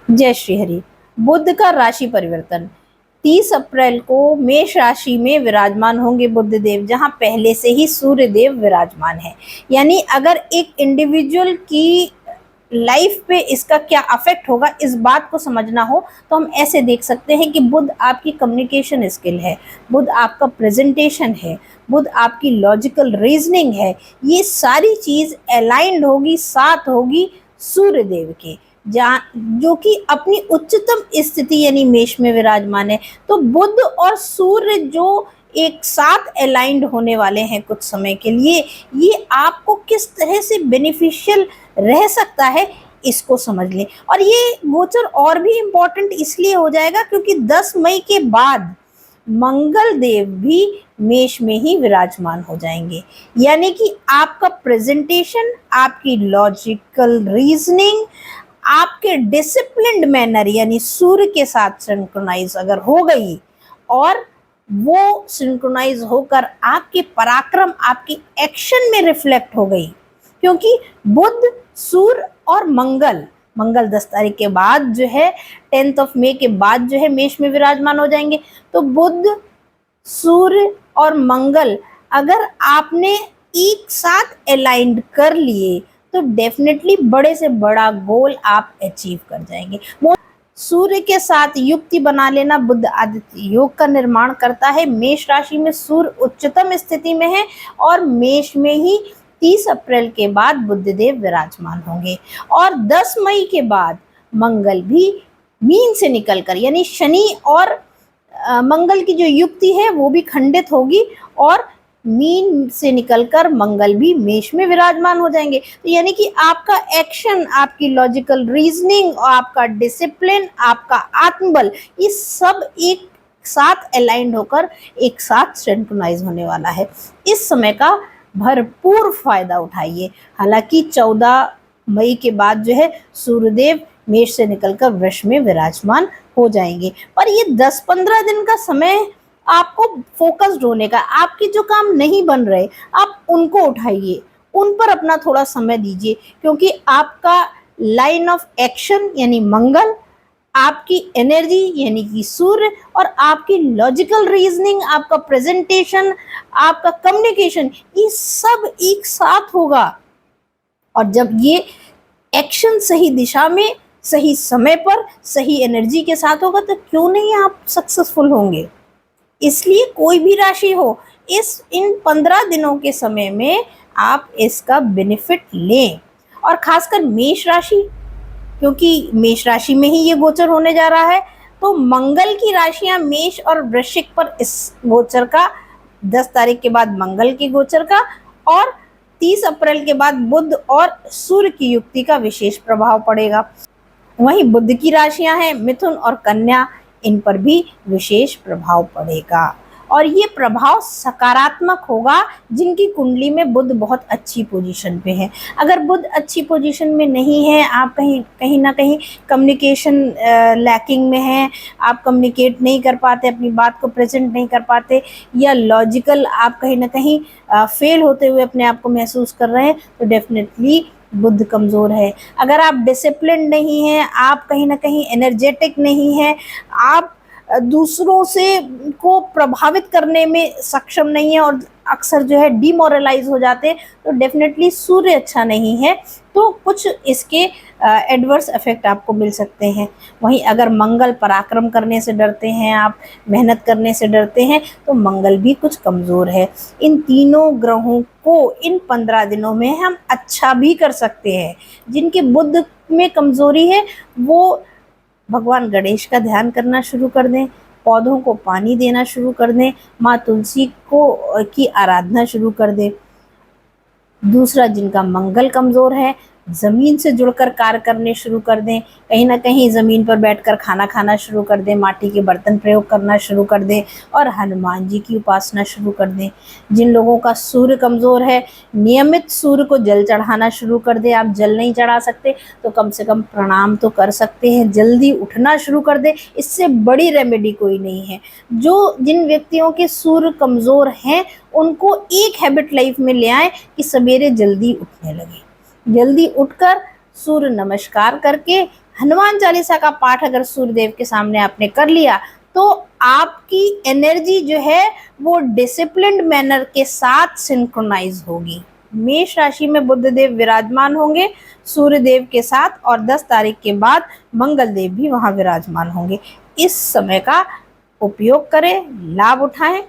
जय श्री हरि। बुध का राशि परिवर्तन 30 अप्रैल को मेष राशि में विराजमान होंगे बुध देव, जहां पहले से ही सूर्य देव विराजमान है। यानी अगर एक इंडिविजुअल की लाइफ पे इसका क्या अफेक्ट होगा, इस बात को समझना हो तो हम ऐसे देख सकते हैं कि बुध आपकी कम्युनिकेशन स्किल है, बुध आपका प्रेजेंटेशन है, बुध आपकी लॉजिकल रीजनिंग है। ये सारी चीज अलाइंड होगी, साथ होगी सूर्य देव के, जहाँ जो कि अपनी उच्चतम स्थिति यानी मेष में विराजमान है। तो बुध और सूर्य जो एक साथ अलाइंड होने वाले हैं कुछ समय के लिए, ये आपको किस तरह से बेनिफिशियल रह सकता है इसको समझ लें। और ये गोचर और भी इम्पोर्टेंट इसलिए हो जाएगा क्योंकि 10 मई के बाद मंगल देव भी मेष में ही विराजमान हो जाएंगे। यानी कि आपका प्रेजेंटेशन, आपकी लॉजिकल रीजनिंग, आपके डिसिप्लिन्ड मैनर यानी सूर्य के साथ सिंक्रोनाइज अगर हो गई और वो सिंक्रोनाइज होकर आपके पराक्रम, आपकी एक्शन में रिफ्लेक्ट हो गई, क्योंकि बुध, सूर्य और मंगल 10 तारीख के बाद जो है 10 मई के बाद जो है मेष में विराजमान हो जाएंगे। तो बुध, सूर्य और मंगल अगर आपने एक साथ अलाइंड कर लिए तो डेफिनेटली बड़े से बड़ा गोल आप अचीव कर जाएंगे। सूर्य के साथ युक्ति बना लेना बुध आदित्य योग का निर्माण करता है। मेष राशि में सूर्य उच्चतम स्थिति में है और मेष में ही 30 अप्रैल के बाद बुधदेव विराजमान होंगे। और 10 मई के बाद मंगल भी मीन से निकलकर, यानी शनि और मंगल की जो युक्ति है वो भी खंडित होगी और मीन से निकलकर मंगल भी मेष में विराजमान हो जाएंगे। तो यानी कि आपका एक्शन, आपकी लॉजिकल रीजनिंग, आपका डिसिप्लिन, आपका आत्मबल, ये सब एक साथ अलाइंड होकर एक साथ सिंक्रोनाइज होने वाला है। इस समय का भरपूर फायदा उठाइए। हालांकि 14 मई के बाद जो है सूर्यदेव मेष से निकलकर वृष में विराजमान हो जाएंगे, पर ये 10-15 दिन का समय आपको फोकस्ड होने का। आपके जो काम नहीं बन रहे आप उनको उठाइए, उन पर अपना थोड़ा समय दीजिए, क्योंकि आपका लाइन ऑफ एक्शन यानी मंगल, आपकी एनर्जी यानी कि सूर्य और आपकी लॉजिकल रीजनिंग, आपका प्रेजेंटेशन, आपका कम्युनिकेशन, ये सब एक साथ होगा। और जब ये एक्शन सही दिशा में, सही समय पर, सही एनर्जी के साथ होगा तो क्यों नहीं आप सक्सेसफुल होंगे। इसलिए कोई भी राशि हो, इन 15 दिनों के समय में आप इसका बेनिफिट लें। और खासकर मेष राशि, क्योंकि मेष राशि में ही ये गोचर होने जा रहा है, तो मंगल की राशियां मेष और वृश्चिक पर इस गोचर का 10 तारीख के बाद मंगल की गोचर का और 30 अप्रैल के बाद बुध और सूर्य की युक्ति का विशेष प्रभाव पड़ेगा। वहीं बुध की राशियां हैं मिथुन और कन्या, इन पर भी विशेष प्रभाव पड़ेगा और ये प्रभाव सकारात्मक होगा जिनकी कुंडली में बुध बहुत अच्छी पोजीशन पे है। अगर बुध अच्छी पोजीशन में नहीं है, आप कहीं ना कहीं कम्युनिकेशन लैकिंग में है, आप कम्युनिकेट नहीं कर पाते, अपनी बात को प्रेजेंट नहीं कर पाते, या लॉजिकल आप कहीं ना कहीं फेल होते हुए अपने आप को महसूस कर रहे हैं, तो डेफिनेटली बुध कमज़ोर है। अगर आप डिसिप्लिन नहीं हैं, आप कहीं ना कहीं एनर्जेटिक नहीं हैं, आप दूसरों से को प्रभावित करने में सक्षम नहीं है और अक्सर जो है डिमोरलाइज हो जाते हैं, तो डेफिनेटली सूर्य अच्छा नहीं है, तो कुछ इसके एडवर्स इफेक्ट आपको मिल सकते हैं। वहीं अगर मंगल, पराक्रम करने से डरते हैं आप, मेहनत करने से डरते हैं, तो मंगल भी कुछ कमज़ोर है। इन तीनों ग्रहों को इन 15 दिनों में हम अच्छा भी कर सकते हैं। जिनके बुध में कमज़ोरी है वो भगवान गणेश का ध्यान करना शुरू कर दें, पौधों को पानी देना शुरू कर दें, माँ तुलसी की आराधना शुरू कर दें। दूसरा, जिनका मंगल कमज़ोर है, ज़मीन से जुड़कर कार्य करने शुरू कर दें, कहीं ना कहीं ज़मीन पर बैठकर खाना खाना शुरू कर दें, माटी के बर्तन प्रयोग करना शुरू कर दें और हनुमान जी की उपासना शुरू कर दें। जिन लोगों का सूर्य कमज़ोर है, नियमित सूर्य को जल चढ़ाना शुरू कर दें। आप जल नहीं चढ़ा सकते तो कम से कम प्रणाम तो कर सकते हैं, जल्दी उठना शुरू कर दें, इससे बड़ी रेमेडी कोई नहीं है। जिन व्यक्तियों के सूर्य कमज़ोर हैं उनको एक हैबिट लाइफ में ले आए कि सवेरे जल्दी उठने लगे, जल्दी उठकर सूर्य नमस्कार करके हनुमान चालीसा का पाठ अगर सूर्यदेव के सामने आपने कर लिया तो आपकी एनर्जी जो है वो डिसिप्लिन्ड मैनर के साथ सिंक्रोनाइज होगी। मेष राशि में बुधदेव विराजमान होंगे सूर्यदेव के साथ, और 10 तारीख के बाद मंगल देव भी वहां विराजमान होंगे। इस समय का उपयोग करें, लाभ उठाएं।